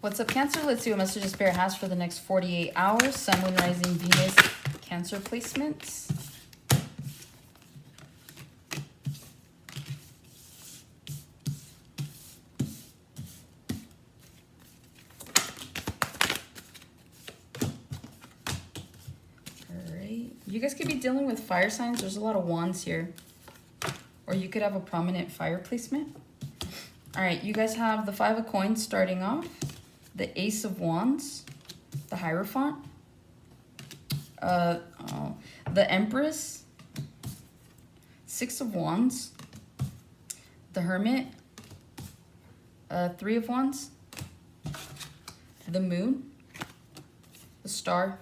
What's up, Cancer? Let's see what messages Spirit has for the next 48 hours. Sun, Moon, Rising, Venus, Cancer placements. Alright. You guys could be dealing with fire signs. There's a lot of wands here. Or you could have a prominent fire placement. Alright, you guys have the Five of Coins starting off. The Ace of Wands, the Hierophant, the Empress, Six of Wands, the Hermit, Three of Wands, the Moon, the Star,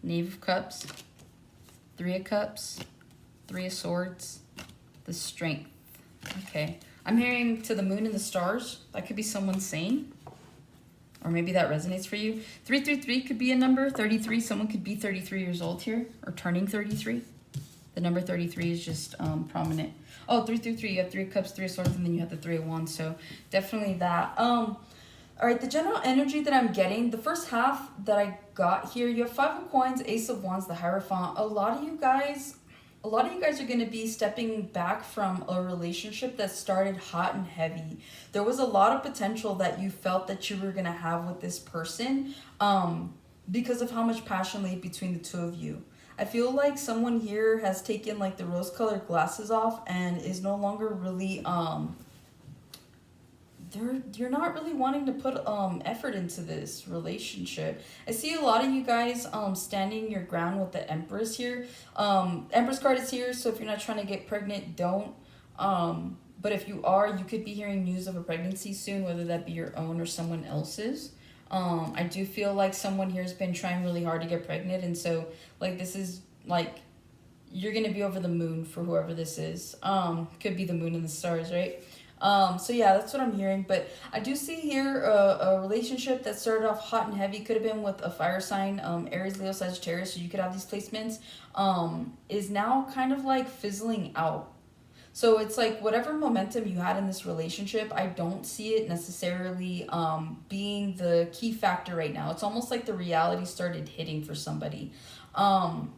Knave of Cups, Three of Cups, Three of Swords, the Strength. Okay, I'm hearing to the Moon and the Stars. That could be someone sane. Or maybe that resonates for you. 333 could be a number. 33, someone could be 33 years old here. Or turning 33. The number 33 is just prominent. Oh, 333, you have Three of Cups, Three of Swords, and then you have the Three of Wands. So definitely that. Alright, the general energy that I'm getting, the first half that I got here, you have Five of Coins, Ace of Wands, the Hierophant. A lot of you guys are going to be stepping back from a relationship that started hot and heavy. There was a lot of potential that you felt that you were going to have with this person because of how much passion lay between the two of you. I feel like someone here has taken like the rose-colored glasses off and is no longer really you're not really wanting to put effort into this relationship. I see a lot of you guys standing your ground with the Empress here. Empress card is here, so if you're not trying to get pregnant, don't. But if you are, you could be hearing news of a pregnancy soon, whether that be your own or someone else's. I do feel like someone here has been trying really hard to get pregnant, and so like this is like you're gonna be over the moon for whoever this is. Could be the moon and the stars, right? So yeah, that's what I'm hearing. But I do see here a relationship that started off hot and heavy. Could have been with a fire sign, Aries, Leo, Sagittarius. So you could have these placements. Is now kind of like fizzling out. So it's like whatever momentum you had in this relationship, I don't see it necessarily being the key factor right now. It's almost like the reality started hitting for somebody.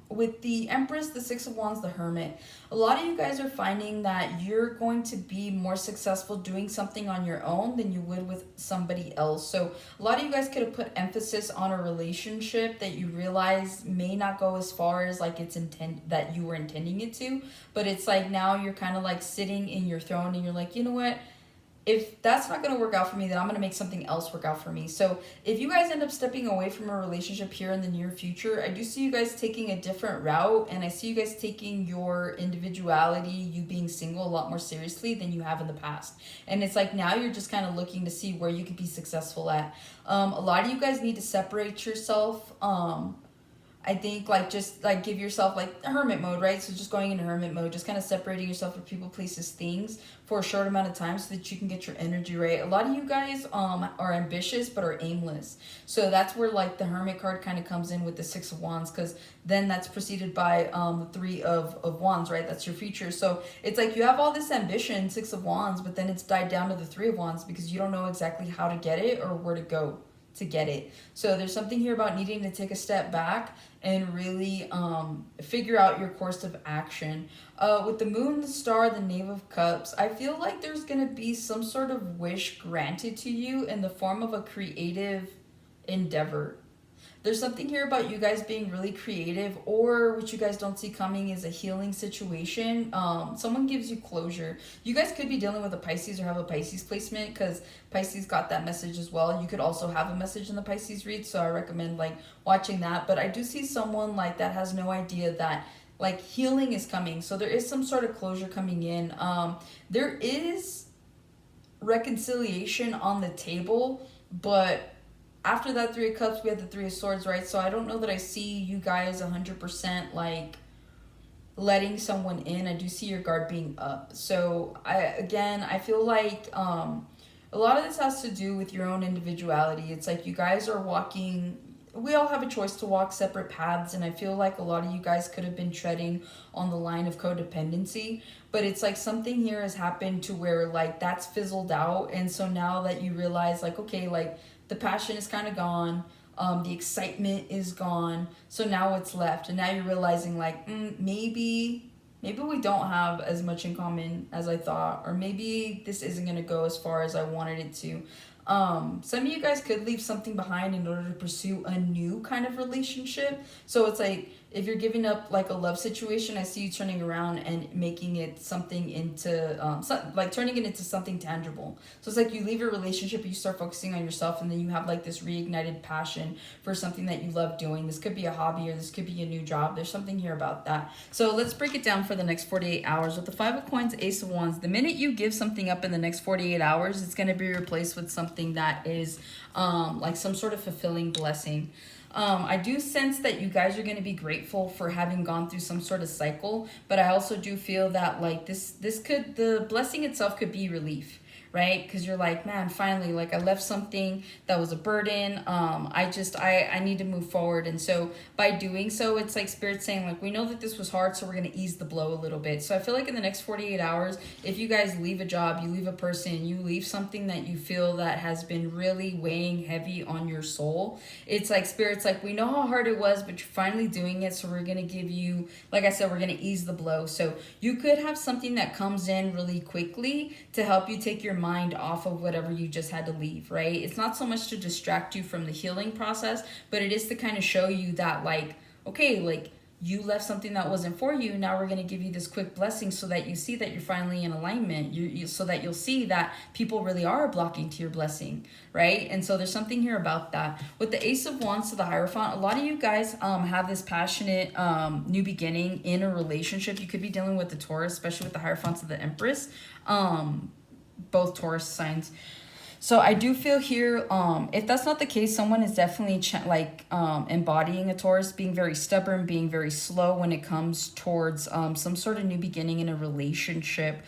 With the Empress, the Six of Wands, the Hermit, a lot of you guys are finding that you're going to be more successful doing something on your own than you would with somebody else. So a lot of you guys could have put emphasis on a relationship that you realize may not go as far as like that you were intending it to, but it's like now you're kind of like sitting in your throne and you're like, you know what? If that's not going to work out for me, then I'm going to make something else work out for me. So if you guys end up stepping away from a relationship here in the near future, I do see you guys taking a different route. And I see you guys taking your individuality, you being single, a lot more seriously than you have in the past. And it's like now you're just kind of looking to see where you could be successful at. A lot of you guys need to separate yourself. I think like just like give yourself like hermit mode, right? So just going into hermit mode, just kind of separating yourself from people, places, things for a short amount of time so that you can get your energy right. A lot of you guys are ambitious but are aimless. So that's where like the Hermit card kind of comes in with the Six of Wands, because then that's preceded by the Three of Wands, right? That's your future. So it's like you have all this ambition, Six of Wands, but then it's died down to the Three of Wands because you don't know exactly how to get it or where to go to get it. So there's something here about needing to take a step back and really figure out your course of action. With the Moon, the Star, the Knave of Cups, I feel like there's going to be some sort of wish granted to you in the form of a creative endeavor. There's something here about you guys being really creative, or what you guys don't see coming is a healing situation. Someone gives you closure. You guys could be dealing with a Pisces or have a Pisces placement, because Pisces got that message as well. You could also have a message in the Pisces read, so I recommend like watching that. But I do see someone like that has no idea that like healing is coming. So there is some sort of closure coming in. There is reconciliation on the table, but after that Three of Cups, we had the Three of Swords, right? So I don't know that I see you guys 100% like letting someone in. I do see your guard being up. So I feel like a lot of this has to do with your own individuality. It's like you guys are walking we all have a choice to walk separate paths, and I feel like a lot of you guys could have been treading on the line of codependency, but it's like something here has happened to where like that's fizzled out, and so now that you realize like, okay, like the passion is kind of gone, the excitement is gone, so now what's left? And now you're realizing like, maybe we don't have as much in common as I thought, or maybe this isn't going to go as far as I wanted it to. Some of you guys could leave something behind in order to pursue a new kind of relationship. So it's like if you're giving up like a love situation, I see you turning around and making it something into like turning it into something tangible. So it's like you leave your relationship, you start focusing on yourself, and then you have like this reignited passion for something that you love doing. This could be a hobby, or this could be a new job. There's something here about that. So let's break it down for the next 48 hours with the Five of Coins, Ace of Wands. The minute you give something up in the next 48 hours, it's going to be replaced with something that is like some sort of fulfilling blessing. I do sense that you guys are going to be grateful for having gone through some sort of cycle, but I also do feel that like the blessing itself could be relief, right? Because you're like, man, finally, like I left something that was a burden. I need to move forward. And so by doing so, it's like Spirit saying like, we know that this was hard, so we're going to ease the blow a little bit. So I feel like in the next 48 hours, if you guys leave a job, you leave a person, you leave something that you feel that has been really weighing heavy on your soul, it's like Spirit's like, we know how hard it was, but you're finally doing it. So we're going to give you, like I said, we're going to ease the blow. So you could have something that comes in really quickly to help you take your mind off of whatever you just had to leave, right? It's not so much to distract you from the healing process, but it is to kind of show you that like, okay, like you left something that wasn't for you. Now we're going to give you this quick blessing so that you see that you're finally in alignment. So that you'll see that people really are blocking to your blessing, right? And so there's something here about that. With the Ace of Wands to the Hierophant, a lot of you guys have this passionate new beginning in a relationship. You could be dealing with the Taurus, especially with the Hierophant to the Empress. Both Taurus signs. So I do feel here, if that's not the case, someone is definitely embodying a Taurus, being very stubborn, being very slow when it comes towards some sort of new beginning in a relationship.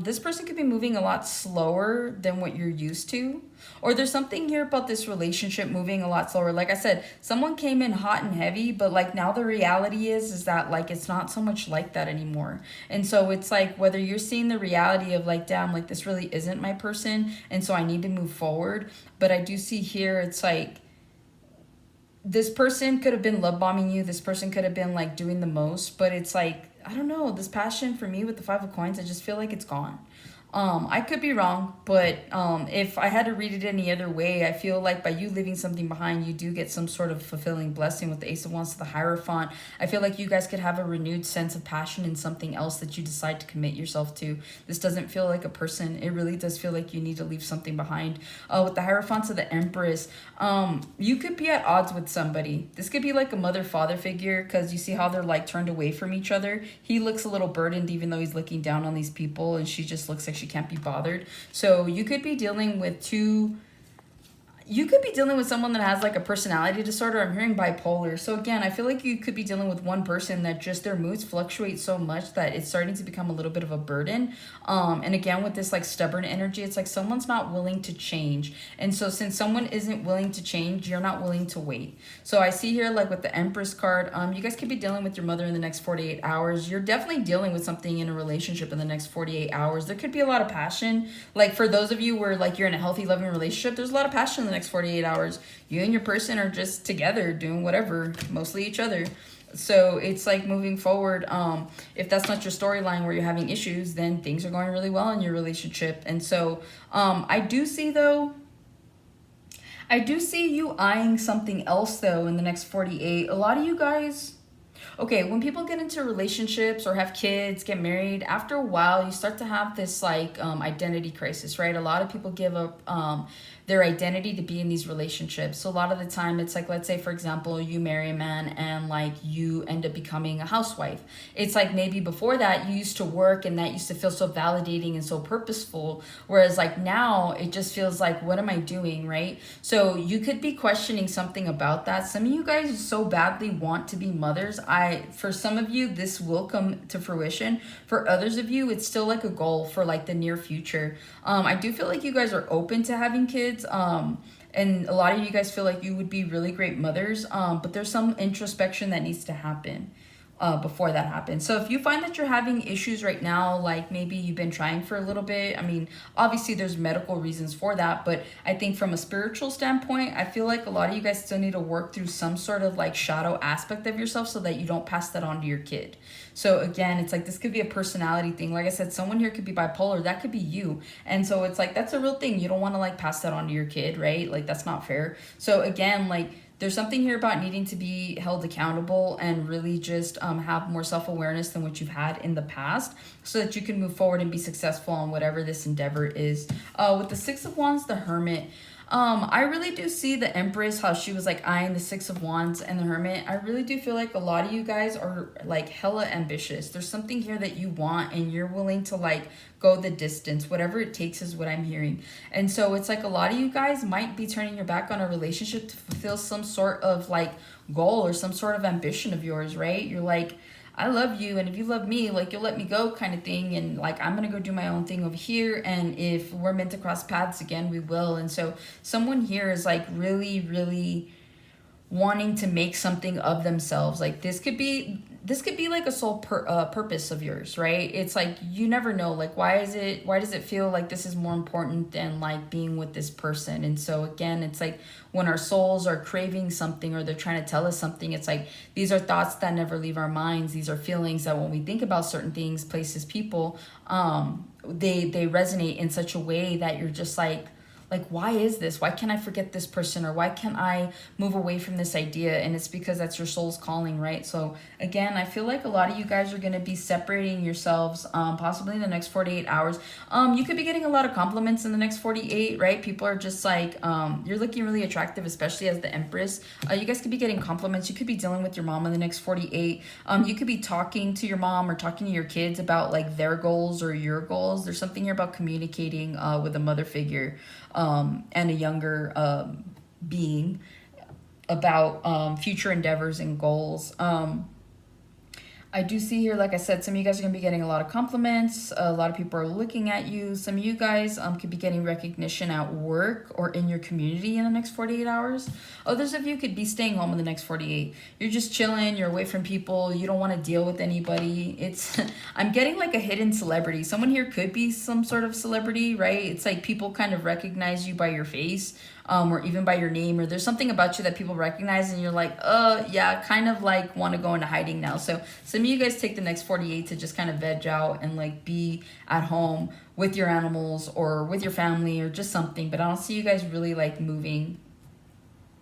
This person could be moving a lot slower than what you're used to. Or there's something here about this relationship moving a lot slower. Like I said, someone came in hot and heavy, but like now the reality is that like it's not so much like that anymore. And so it's like whether you're seeing the reality of like, damn, like this really isn't my person, and so I need to move forward. But I do see here it's like this person could have been love bombing you. This person could have been like doing the most, but it's like, I don't know, this passion for me with the Five of Coins, I just feel like it's gone. I could be wrong, but if I had to read it any other way, I feel like by you leaving something behind, you do get some sort of fulfilling blessing with the Ace of Wands to the Hierophant. I feel like you guys could have a renewed sense of passion in something else that you decide to commit yourself to. This doesn't feel like a person. It really does feel like you need to leave something behind. With the Hierophant to the Empress, you could be at odds with somebody. This could be like a mother-father figure, because you see how they're like turned away from each other. He looks a little burdened even though he's looking down on these people, and she just looks like she can't be bothered. So you could be dealing with someone that has like a personality disorder. I'm hearing bipolar. So again, I feel like you could be dealing with one person that just their moods fluctuate so much that it's starting to become a little bit of a burden. And again, with this like stubborn energy, it's like someone's not willing to change. And so since someone isn't willing to change, you're not willing to wait. So I see here like with the Empress card, you guys could be dealing with your mother in the next 48 hours. You're definitely dealing with something in a relationship in the next 48 hours. There could be a lot of passion. Like for those of you where like you're in a healthy, loving relationship, there's a lot of passion in the next 48 hours. You and your person are just together doing whatever, mostly each other. So it's like moving forward. If that's not your storyline where you're having issues, then things are going really well in your relationship. And so I do see you eyeing something else though in the next 48. A lot of you guys, okay, when people get into relationships or have kids, get married, after a while you start to have this like identity crisis, right? A lot of people give up their identity to be in these relationships. So a lot of the time it's like, let's say for example, you marry a man and like you end up becoming a housewife. It's like maybe before that you used to work and that used to feel so validating and so purposeful. Whereas like now it just feels like, what am I doing, right? So you could be questioning something about that. Some of you guys so badly want to be mothers. for some of you, this will come to fruition. For others of you, it's still like a goal for like the near future. I do feel like you guys are open to having kids. And a lot of you guys feel like you would be really great mothers. But there's some introspection that needs to happen before that happens. So if you find that you're having issues right now, like maybe you've been trying for a little bit, I mean, obviously there's medical reasons for that, but I think from a spiritual standpoint, I feel like a lot of you guys still need to work through some sort of like shadow aspect of yourself so that you don't pass that on to your kid. So again, it's like this could be a personality thing. Like I said, someone here could be bipolar. That could be you. And so it's like that's a real thing. You don't want to like pass that on to your kid, right? Like that's not fair. So again, like there's something here about needing to be held accountable and really just have more self-awareness than what you've had in the past so that you can move forward and be successful on whatever this endeavor is. With the Six of Wands, the Hermit, I really do see the Empress, how she was like eyeing the Six of Wands and the Hermit. I really do feel like a lot of you guys are like hella ambitious. There's something here that you want and you're willing to like go the distance. Whatever it takes is what I'm hearing. And so it's like a lot of you guys might be turning your back on a relationship to fulfill some sort of like goal or some sort of ambition of yours, right? You're like, I love you, and if you love me, like you'll let me go kind of thing, and like I'm gonna go do my own thing over here, and if we're meant to cross paths again, we will. And so someone here is like really wanting to make something of themselves. Like this could be like a sole purpose of yours, right? It's like you never know, like why does it feel like this is more important than like being with this person? And so again, it's like when our souls are craving something or they're trying to tell us something, it's like these are thoughts that never leave our minds. These are feelings that when we think about certain things, places, people, they resonate in such a way that you're just like, why is this? Why can't I forget this person? Or why can't I move away from this idea? And it's because that's your soul's calling, right? So again, I feel like a lot of you guys are going to be separating yourselves possibly in the next 48 hours. You could be getting a lot of compliments in the next 48, right? People are just like, you're looking really attractive, especially as the Empress. You guys could be getting compliments. You could be dealing with your mom in the next 48. You could be talking to your mom or talking to your kids about like their goals or your goals. There's something here about communicating with a mother figure. And a younger being about future endeavors and goals. I do see here, like I said, some of you guys are going to be getting a lot of compliments. A lot of people are looking at you. Some of you guys could be getting recognition at work or in your community in the next 48 hours. Others of you could be staying home in the next 48. You're just chilling. You're away from people. You don't want to deal with anybody. I'm getting like a hidden celebrity. Someone here could be some sort of celebrity, right? It's like people kind of recognize you by your face. Or even by your name, or there's something about you that people recognize and you're like, yeah, kind of like want to go into hiding now. So some of you guys take the next 48 to just kind of veg out and like be at home with your animals or with your family or just something. But I don't see you guys really like moving,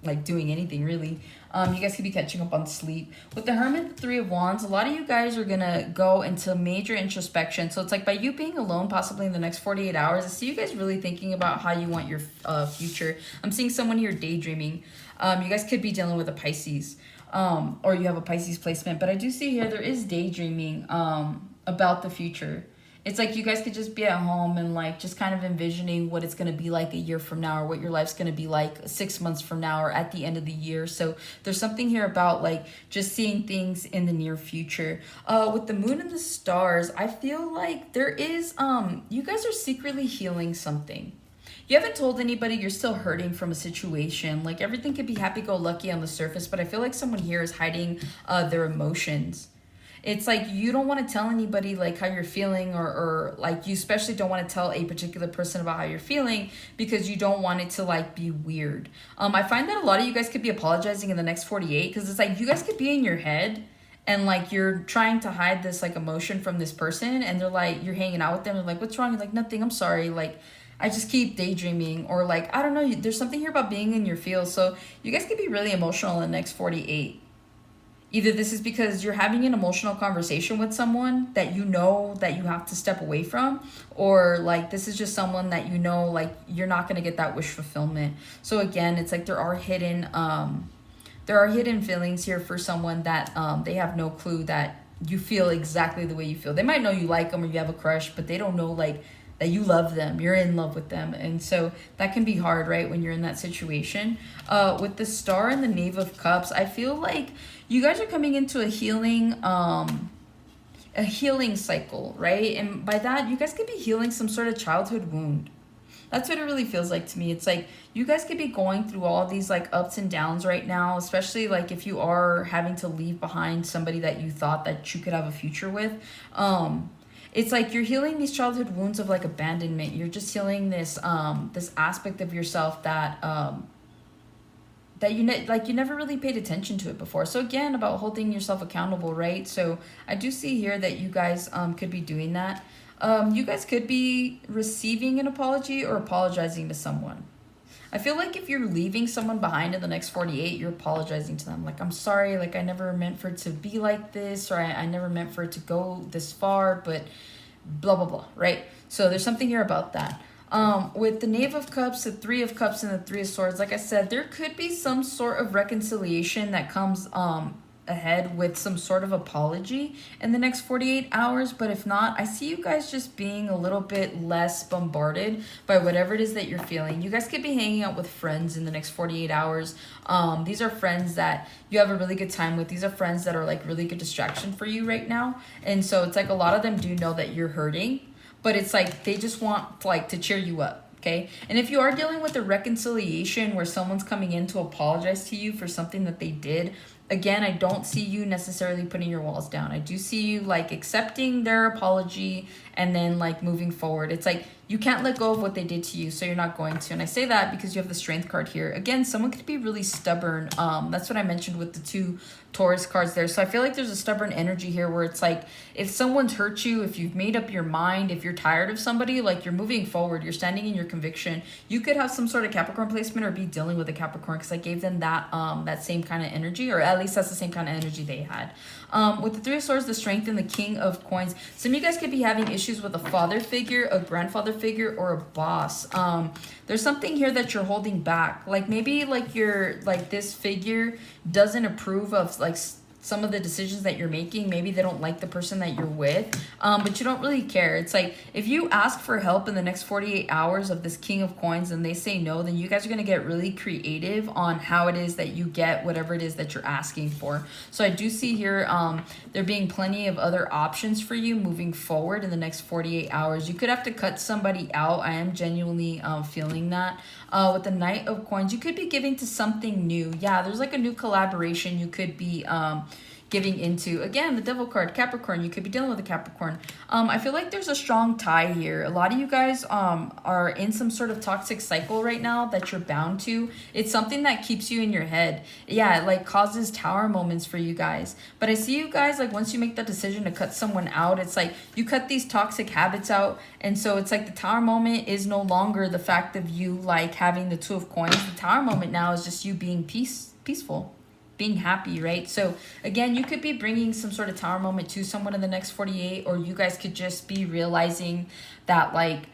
like doing anything really. You guys could be catching up on sleep. With the Hermit, the Three of Wands, a lot of you guys are going to go into major introspection. So it's like by you being alone, possibly in the next 48 hours, I see you guys really thinking about how you want your future. I'm seeing someone here daydreaming. You guys could be dealing with a Pisces, or you have a Pisces placement. But I do see here there is daydreaming about the future. It's like you guys could just be at home and like just kind of envisioning what it's going to be like a year from now or what your life's going to be like 6 months from now or at the end of the year. So there's something here about like just seeing things in the near future. With the Moon and the Stars, I feel like there is, you guys are secretly healing something. You haven't told anybody, you're still hurting from a situation. Like everything could be happy-go-lucky on the surface, but I feel like someone here is hiding their emotions. It's like you don't want to tell anybody like how you're feeling or like you especially don't want to tell a particular person about how you're feeling because you don't want it to like be weird. I find that a lot of you guys could be apologizing in the next 48 because it's like you guys could be in your head and like you're trying to hide this like emotion from this person and they're like, you're hanging out with them. They're like, what's wrong? You're like, nothing, I'm sorry. Like, I just keep daydreaming or like, I don't know. There's something here about being in your field. So you guys could be really emotional in the next 48. Either this is because you're having an emotional conversation with someone that you know that you have to step away from, or like this is just someone that you know like you're not going to get that wish fulfillment. So again, it's like there are hidden feelings here for someone that they have no clue that you feel exactly the way you feel. They might know you like them or you have a crush, but they don't know like that you love them, you're in love with them. And so that can be hard, right, when you're in that situation. With the Star and the Knave of Cups, I feel like you guys are coming into a healing cycle, right? And by that, you guys could be healing some sort of childhood wound. That's what it really feels like to me. It's like you guys could be going through all these like ups and downs right now, especially like if you are having to leave behind somebody that you thought that you could have a future with. It's like you're healing these childhood wounds of like abandonment. You're just healing this aspect of yourself that that you never really paid attention to it before. So again, about holding yourself accountable, right? So I do see here that you guys could be doing that. You guys could be receiving an apology or apologizing to someone. I feel like if you're leaving someone behind in the next 48, you're apologizing to them. Like, I'm sorry, like I never meant for it to be like this, or I never meant for it to go this far, but blah, blah, blah, right? So there's something here about that. With the Knave of Cups, the Three of Cups, and the Three of Swords, like I said, there could be some sort of reconciliation that comes ahead with some sort of apology in the next 48 hours. But if not, I see you guys just being a little bit less bombarded by whatever it is that you're feeling. You guys could be hanging out with friends in the next 48 hours. These are friends that you have a really good time with. These are friends that are like really good distraction for you right now. And so it's like a lot of them do know that you're hurting, but it's like they just want like to cheer you up. Okay. And if you are dealing with a reconciliation where someone's coming in to apologize to you for something that they did, again, I don't see you necessarily putting your walls down. I do see you like accepting their apology and then like moving forward. It's like you can't let go of what they did to you, so you're not going to. And I say that because you have the Strength card here. Again, someone could be really stubborn. That's what I mentioned with the two Taurus cards there. So I feel like there's a stubborn energy here where it's like if someone's hurt you, if you've made up your mind, if you're tired of somebody, like you're moving forward, you're standing in your conviction. You could have some sort of Capricorn placement or be dealing with a Capricorn, because I gave them that that same kind of energy, or at least that's the same kind of energy they had. With the Three of Swords, the Strength, and the King of Coins, some of you guys could be having issues with a father figure, a grandfather figure, or a boss. There's something here that you're holding back. Like maybe like you're like this figure doesn't approve of like some of the decisions that you're making. Maybe they don't like the person that you're with, but you don't really care. It's like if you ask for help in the next 48 hours of this King of Coins and they say no, then you guys are going to get really creative on how it is that you get whatever it is that you're asking for. So I do see here there being plenty of other options for you moving forward in the next 48 hours. You could have to cut somebody out. I am genuinely feeling that. With the Knight of Coins, you could be giving to something new. Yeah, there's like a new collaboration you could be giving into. Again, the Devil card, Capricorn, you could be dealing with a Capricorn. I feel like there's a strong tie here. A lot of you guys are in some sort of toxic cycle right now that you're bound to. It's something that keeps you in your head. Yeah, it like causes tower moments for you guys. But I see you guys, like once you make that decision to cut someone out, it's like you cut these toxic habits out. And so it's like the tower moment is no longer the fact of you like having the Two of Coins. The tower moment now is just you being peaceful, being happy, right? So again, you could be bringing some sort of tower moment to someone in the next 48, or you guys could just be realizing that like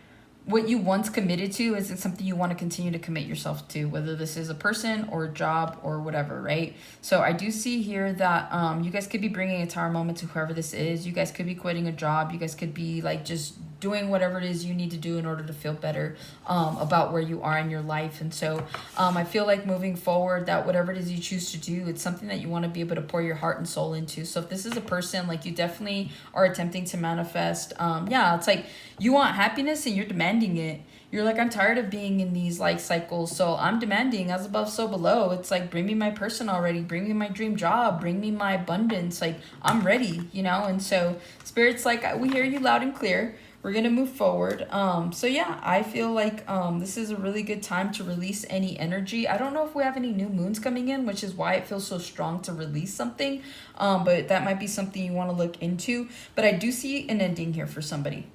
what you once committed to isn't something you want to continue to commit yourself to, whether this is a person or a job or whatever, right? So I do see here that you guys could be bringing a tower moment to whoever this is. You guys could be quitting a job. You guys could be like just doing whatever it is you need to do in order to feel better about where you are in your life. And so I feel like moving forward that whatever it is you choose to do, it's something that you want to be able to pour your heart and soul into. So if this is a person, like you definitely are attempting to manifest, yeah, it's like you want happiness and you're demanding it. You're like, I'm tired of being in these like cycles, so I'm demanding as above, so below. It's like, bring me my person already, bring me my dream job, bring me my abundance. Like, I'm ready, you know? And so Spirit's like, we hear you loud and clear. We're going to move forward. So yeah, I feel like this is a really good time to release any energy. I don't know if we have any new moons coming in, which is why it feels so strong to release something. But that might be something you want to look into. But I do see an ending here for somebody,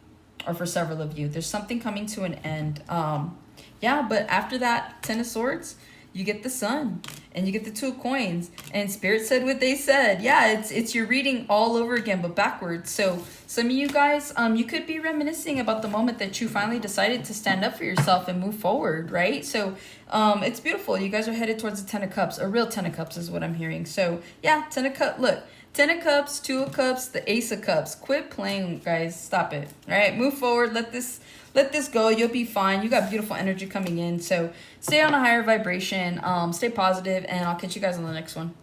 or for several of you. There's something coming to an end. Yeah, but after that 10 of Swords, you get the Sun and you get the Two of Coins, and Spirit said what they said. Yeah, it's your reading all over again, but backwards. So some of you guys, you could be reminiscing about the moment that you finally decided to stand up for yourself and move forward, right? So it's beautiful. You guys are headed towards the 10 of Cups. A real 10 of Cups is what I'm hearing. So yeah, 10 of Cups. Look, Ten of Cups, Two of Cups, the Ace of Cups. Quit playing, guys. Stop it. All right, move forward. Let this go. You'll be fine. You got beautiful energy coming in. So stay on a higher vibration. Stay positive, and I'll catch you guys on the next one.